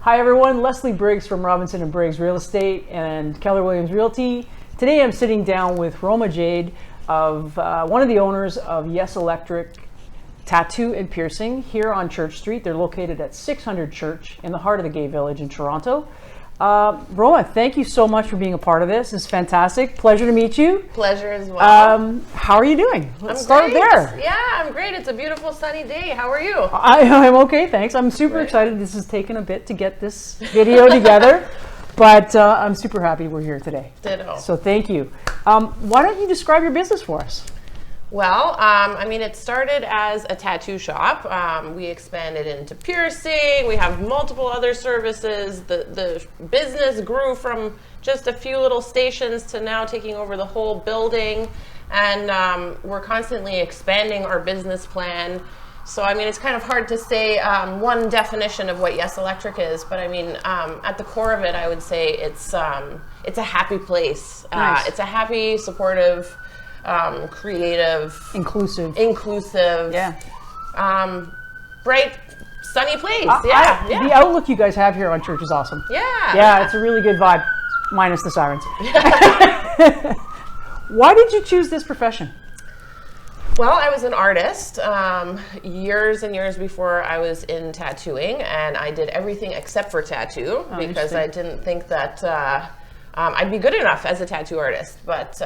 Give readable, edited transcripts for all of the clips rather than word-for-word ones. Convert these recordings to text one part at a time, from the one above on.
Hi everyone, Leslie Briggs from Robinson & Briggs Real Estate and Keller Williams Realty. Today I'm sitting down with Roma Jade, of one of the owners of Yes Electric Tattoo and Piercing here on Church Street. They're located at 600 Church in the heart of the gay village in Toronto. Roma, thank you so much for being a part of this. It's fantastic. Pleasure to meet you. Pleasure as well. How are you doing? Let's start great. there. Yeah, I'm great. It's a beautiful sunny day. How are you? I'm okay, thanks. I'm super excited. This has taken a bit to get this video together, but I'm super happy we're here today. Ditto. So thank you. Why don't you describe your business for us? Well, it started as a tattoo shop. We expanded into piercing. We have multiple other services. The business grew from just a few little stations to now taking over the whole building. And we're constantly expanding our business plan. So, it's kind of hard to say one definition of what Yes Electric is. But, at the core of it, I would say it's a happy place. Nice. It's a happy, supportive, creative, Inclusive, yeah, bright, sunny place. Yeah. The outlook you guys have here on Church is awesome. Yeah, it's a really good vibe, minus the sirens. Why did you choose this profession? Well, I was an artist years and years before I was in tattooing, and I did everything except for tattoo because I didn't think that I'd be good enough as a tattoo artist. But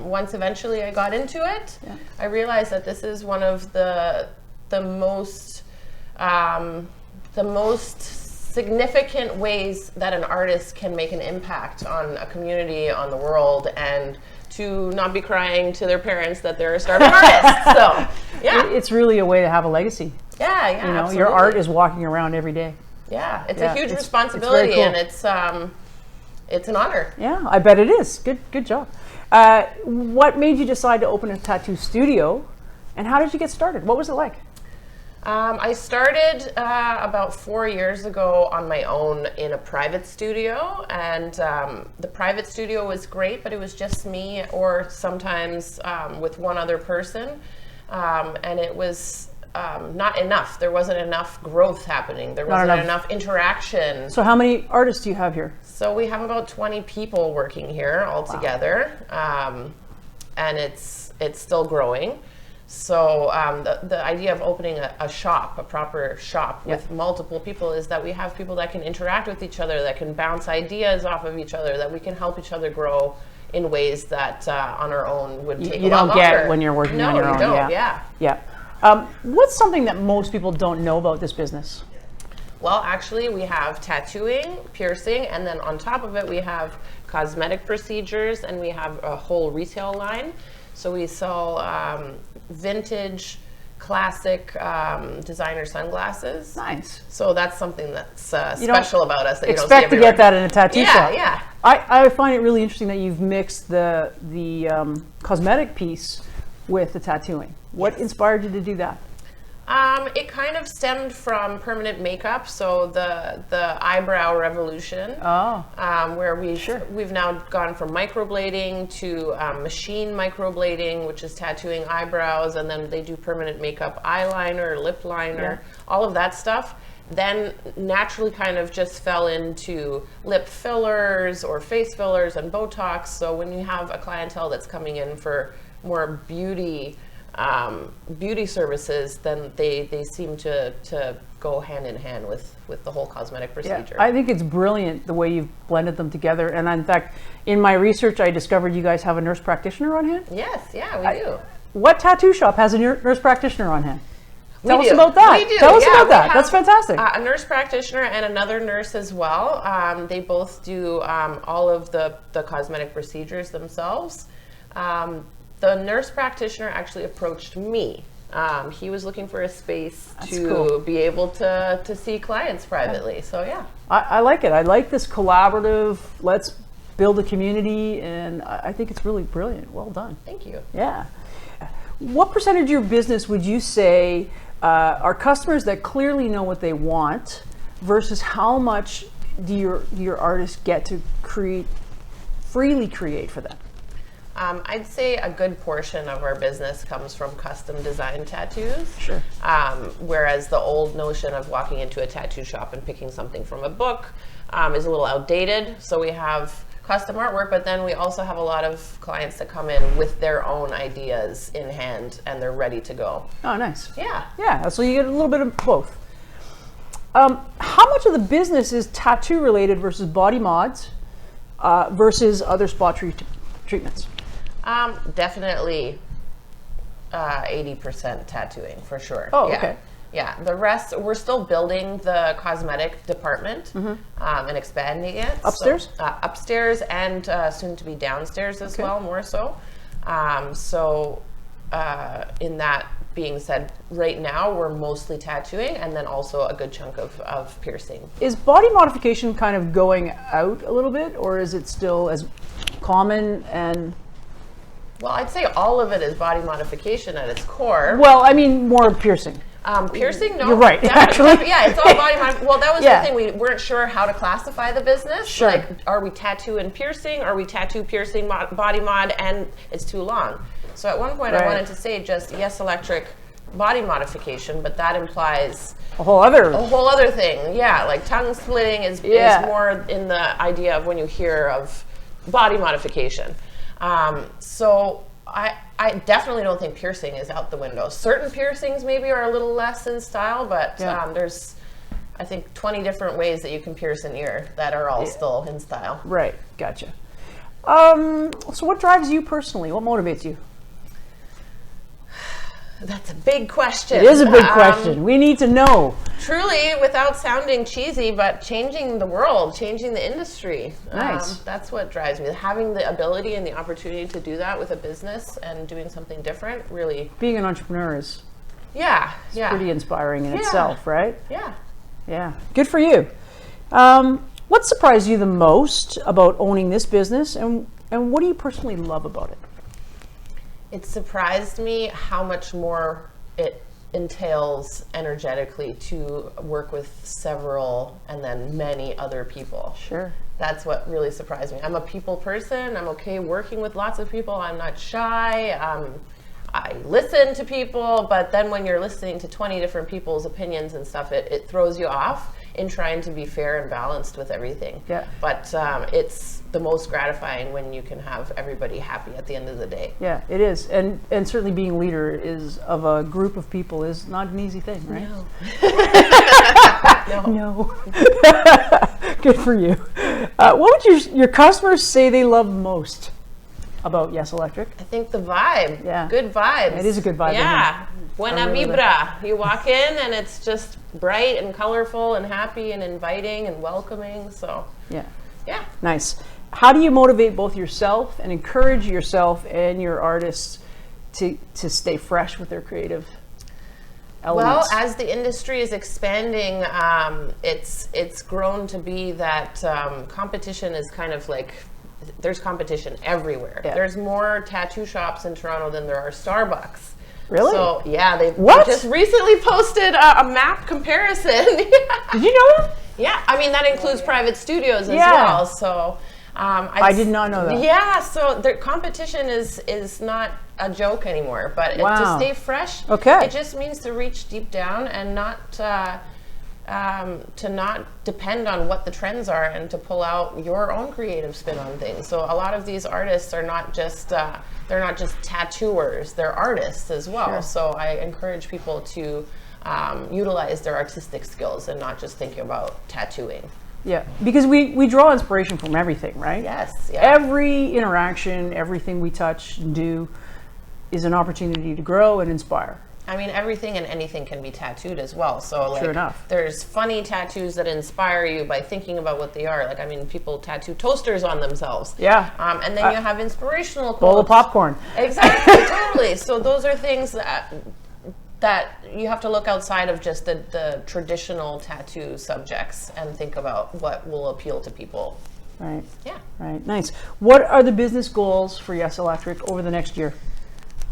once eventually I got into it, I realized that this is one of the most significant ways that an artist can make an impact on a community, on the world, and to not be crying to their parents that they're a starving artist. So, yeah. It's really a way to have a legacy. Yeah, absolutely. Your art is walking around every day. Yeah, it's a huge responsibility, cool. And it's an honor. Yeah, I bet it is. Good job. What made you decide to open a tattoo studio, and how did you get started? What was it like? I started about 4 years ago on my own in a private studio, and the private studio was great, but it was just me or sometimes with one other person, and it was not enough. There wasn't enough growth happening. There wasn't enough interaction. So how many artists do you have here? So we have about 20 people working here altogether, and it's still growing. So the idea of opening a shop, a proper shop with multiple people, is that we have people that can interact with each other, that can bounce ideas off of each other, that we can help each other grow in ways that on our own would take a lot longer. You don't get when you're working on your own. No, you don't, yeah. What's something that most people don't know about this business? Well, actually, we have tattooing, piercing, and then on top of it, we have cosmetic procedures, and we have a whole retail line. So we sell vintage, classic designer sunglasses. Nice. So that's something that's special about us that you don't see everywhere. Expect to get that in a tattoo shop. Yeah. I find it really interesting that you've mixed the cosmetic piece with the tattooing. What inspired you to do that? It kind of stemmed from permanent makeup, so the eyebrow revolution, where we've now gone from microblading to machine microblading, which is tattooing eyebrows, and then they do permanent makeup, eyeliner, lip liner, all of that stuff. Then naturally kind of just fell into lip fillers or face fillers and Botox. So when you have a clientele that's coming in for more beauty services, then they seem to go hand in hand with the whole cosmetic procedure. Yeah, I think it's brilliant the way you've blended them together. And in fact, in my research, I discovered you guys have a nurse practitioner on hand. Yes, we do. What tattoo shop has a nurse practitioner on hand? Tell us about that. Tell us about that. That's fantastic. A nurse practitioner and another nurse as well. They both do all of the cosmetic procedures themselves. The nurse practitioner actually approached me. He was looking for a space to be able to see clients privately. So yeah. I like it. I like this collaborative, let's build a community, and I think it's really brilliant. Well done. Thank you. Yeah. What percentage of your business would you say are customers that clearly know what they want versus how much do your artists get to freely create for them? I'd say a good portion of our business comes from custom design tattoos. Sure. Whereas the old notion of walking into a tattoo shop and picking something from a book is a little outdated. So we have custom artwork, but then we also have a lot of clients that come in with their own ideas in hand and they're ready to go. Oh, nice. Yeah. Yeah, so you get a little bit of both. How much of the business is tattoo related versus body mods versus other spot treatments? Definitely 80% tattooing for sure. Oh, yeah. okay. Yeah, the rest, we're still building the cosmetic department and expanding it. Upstairs? So, upstairs and soon to be downstairs as well, more so. In that being said, right now we're mostly tattooing and then also a good chunk of piercing. Is body modification kind of going out a little bit, or is it still as common and... Well, I'd say all of it is body modification at its core. Well, I mean more piercing. Piercing, no. You're right, actually. Yeah, it's all body mod. Well, that was Yeah. the thing. We weren't sure how to classify the business. Sure. Like, are we tattoo and piercing? Are we tattoo, piercing, body mod, and it's too long? So at one point I wanted to say just yes, electric body modification, but that implies A whole other thing. Yeah, like tongue splitting is more in the idea of when you hear of body modification. So I definitely don't think piercing is out the window. Certain piercings maybe are a little less in style, but there's, I think, 20 different ways that you can pierce an ear that are all still in style. Right, gotcha. So what drives you personally? What motivates you? That's a big question. It is a big question. We need to know. Truly, without sounding cheesy, but changing the world, changing the industry. Nice. That's what drives me. Having the ability and the opportunity to do that with a business and doing something different, really. Being an entrepreneur is pretty inspiring in itself, right? Yeah. Yeah. Good for you. What surprised you the most about owning this business, and what do you personally love about it? It surprised me how much more it entails energetically to work with several and then many other people. Sure. That's what really surprised me. I'm a people person. I'm okay working with lots of people. I'm not shy. I listen to people, but then when you're listening to 20 different people's opinions and stuff, it throws you off in trying to be fair and balanced with everything. Yeah. But it's the most gratifying when you can have everybody happy at the end of the day. Yeah, it is. And certainly being leader is of a group of people is not an easy thing, right? No. No. Good for you. What would your customers say they love most about Yes Electric? I think the vibe. Yeah. Good vibes. It is a good vibe. Yeah. Buena really vibra. You walk in and it's just bright and colorful and happy and inviting and welcoming. So Yeah. Nice. How do you motivate both yourself and encourage yourself and your artists to stay fresh with their creative elements? Well, as the industry is expanding, it's grown to be that competition is kind of like, there's competition everywhere. Yeah. There's more tattoo shops in Toronto than there are Starbucks. Really? So yeah, they What? just recently posted a map comparison. Did you know that? Yeah, I mean that includes private studios as Yeah. well. So I did not know that. Yeah, so the competition is not a joke anymore. But to stay fresh, it just means to reach deep down and not to not depend on what the trends are and to pull out your own creative spin on things. So a lot of these artists are not just they're not just tattooers; they're artists as well. Sure. So I encourage people to utilize their artistic skills and not just thinking about tattooing. Yeah, because we draw inspiration from everything, right? Yes. Yeah. Every interaction, everything we touch and do is an opportunity to grow and inspire. I mean, everything and anything can be tattooed as well. So, like, True enough. There's funny tattoos that inspire you by thinking about what they are. Like, I mean, people tattoo toasters on themselves. Yeah. And then you have inspirational quotes. Bowl of popcorn. Exactly, totally. So those are things that you have to look outside of just the traditional tattoo subjects and think about what will appeal to people. Right. Yeah. Right. Nice. What are the business goals for Yes Electric over the next year?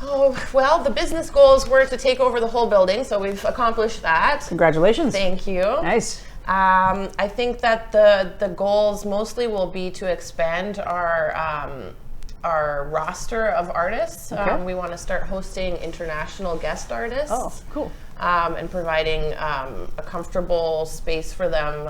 Oh, well, the business goals were to take over the whole building, so we've accomplished that. Congratulations. Thank you. Nice. I think that the goals mostly will be to expand our our roster of artists. Okay. We want to start hosting international guest artists. Oh, cool. And providing a comfortable space for them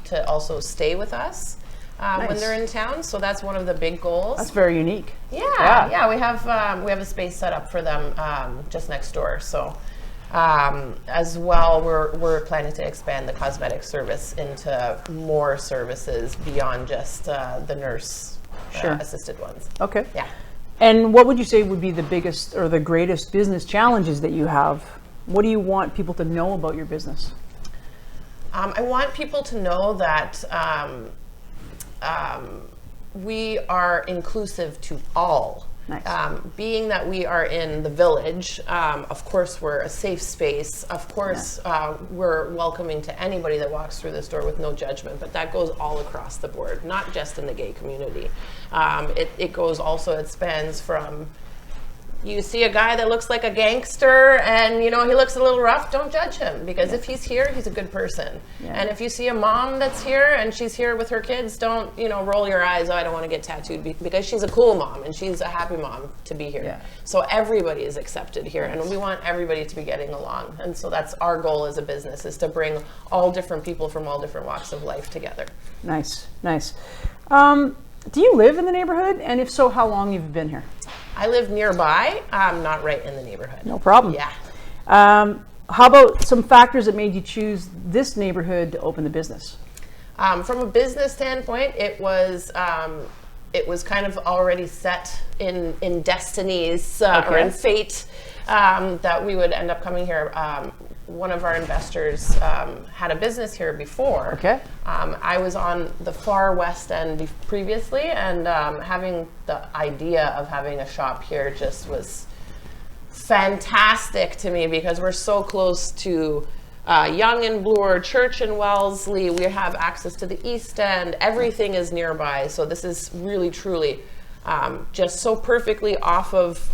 to also stay with us when they're in town. So that's one of the big goals. That's very unique. Yeah. We have a space set up for them just next door. So as well, we're planning to expand the cosmetic service into more services beyond just the nurse assisted ones. Okay. Yeah. And what would you say would be the biggest or the greatest business challenges that you have? What do you want people to know about your business? I want people to know that we are inclusive to all. Nice. Being that we are in the village, of course we're a safe space. Of course we're welcoming to anybody that walks through this door with no judgment, but that goes all across the board, not just in the gay community. It goes also, it spans from, you see a guy that looks like a gangster and he looks a little rough, don't judge him, because if he's here, he's a good person. And if you see a mom that's here and she's here with her kids, don't roll your eyes, oh, I don't want to get tattooed, because she's a cool mom and she's a happy mom to be here. So everybody is accepted here, and we want everybody to be getting along. And so that's our goal as a business, is to bring all different people from all different walks of life together. Nice. Do you live in the neighborhood? And if so, how long have you been here? I live nearby, not right in the neighborhood. No problem. Yeah. How about some factors that made you choose this neighborhood to open the business? From a business standpoint, it was kind of already set in destinies or in fate that we would end up coming here. One of our investors had a business here before. Okay. I was on the far west end previously, and having the idea of having a shop here just was fantastic to me, because we're so close to Yonge and Bloor, Church and Wellesley. We have access to the East End. Everything is nearby. So this is really, truly just so perfectly off of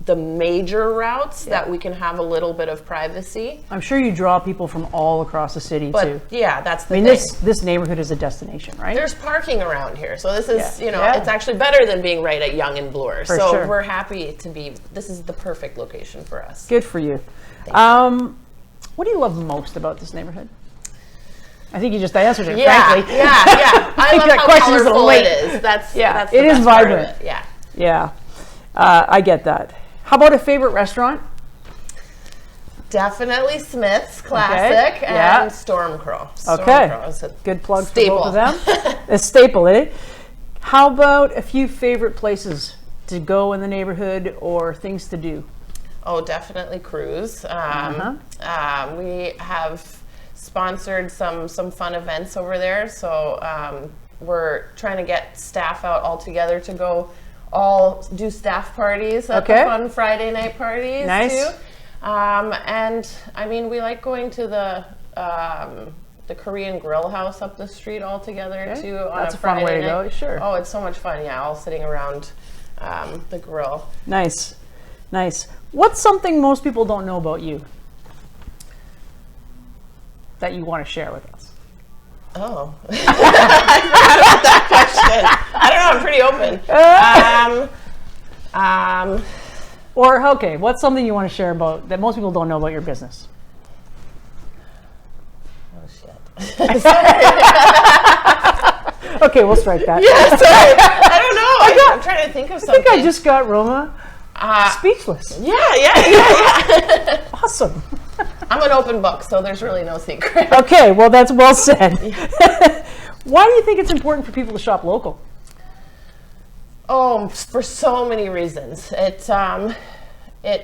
the major routes that we can have a little bit of privacy. I'm sure you draw people from all across the city too. Yeah, that's the thing. This neighborhood is a destination, right? There's parking around here, so this is it's actually better than being right at Yonge and Bloor. So we're happy to be. This is the perfect location for us. Good for you. What do you love most about this neighborhood? I think you just answered it. Frankly. Yeah. I love how colorful it is. That's the it is best vibrant. part of it. Yeah. I get that. How about a favorite restaurant? Definitely Smith's Classic and Stormcrow. Okay. Is a good plug staple. for both of them. A staple, eh? How about a few favorite places to go in the neighborhood or things to do? Oh, definitely cruise. We have sponsored some fun events over there, so we're trying to get staff out all together to go all do staff parties at the fun Friday night parties too. And I mean, we like going to the Korean Grill House up the street all together too. That's on a fun Friday way to night. go. Sure. Oh, it's so much fun. Yeah, all sitting around the grill. Nice. What's something most people don't know about you that you want to share with us? Oh, I forgot about that question. I don't know. I'm pretty open. What's something you want to share about that most people don't know about your business? Oh shit. Okay, we'll strike that. Yeah, sorry. I don't know. I'm trying to think of something. I think I just got Roma speechless. Yeah. Awesome. I'm an open book, so there's really no secret. Okay, well, that's well said. Why do you think it's important for people to shop local? Oh, for so many reasons. It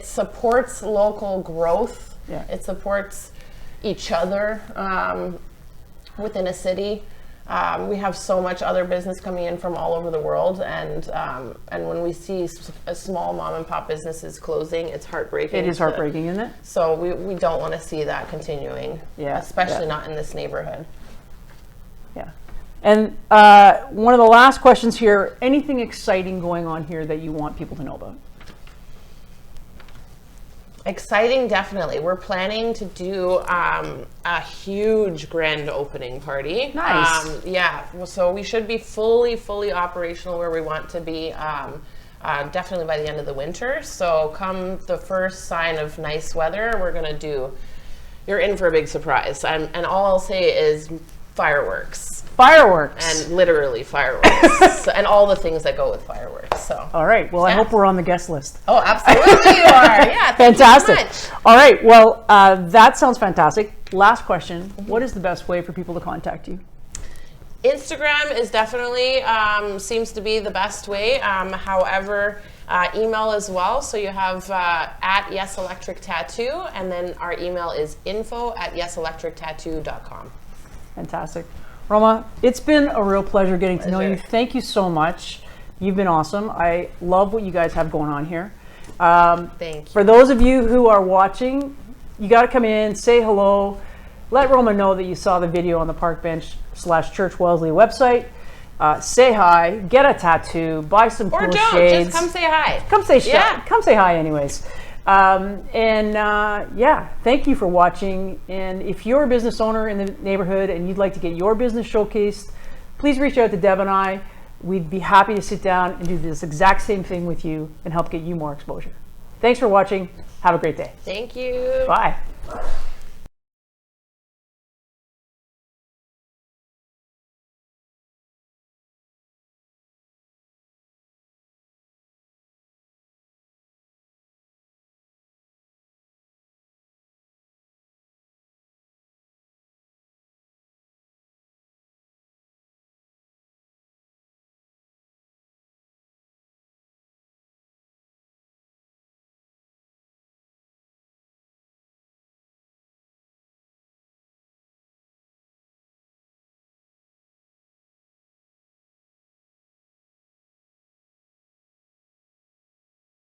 supports local growth. Yeah. It supports each other within a city. We have so much other business coming in from all over the world, and when we see a small mom and pop businesses closing, it's heartbreaking. It is heartbreaking, isn't it? So we don't want to see that continuing, especially not in this neighborhood. Yeah. And one of the last questions here, anything exciting going on here that you want people to know about? Exciting, definitely. We're planning to do a huge grand opening party. Nice. Yeah, so we should be fully operational where we want to be definitely by the end of the winter. So come the first sign of nice weather, we're going to do, you're in for a big surprise. And all I'll say is fireworks. Fireworks. And literally fireworks. And all the things that go with fireworks. So. All right. Well, I hope we're on the guest list. Oh, absolutely you are. Yeah. Fantastic. Thank you so much. All right. Well, that sounds fantastic. Last question. What is the best way for people to contact you? Instagram is definitely seems to be the best way. However, email as well. So you have at Yes Electric Tattoo, and then our email is info@yeselectrictattoo.com. Fantastic. Roma, it's been a real pleasure getting to know you. Thank you so much. You've been awesome. I love what you guys have going on here. Thank you. For those of you who are watching, you got to come in, say hello, let Roma know that you saw the video on the Park Bench / Church Wellesley website. Say hi, get a tattoo, buy some cool don't, shades. just come say hi. Come say hi anyways. Yeah, thank you for watching. And if you're a business owner in the neighborhood and you'd like to get your business showcased, please reach out to Deb and I. We'd be happy to sit down and do this exact same thing with you and help get you more exposure. Thanks for watching. Have a great day. Thank you. Bye.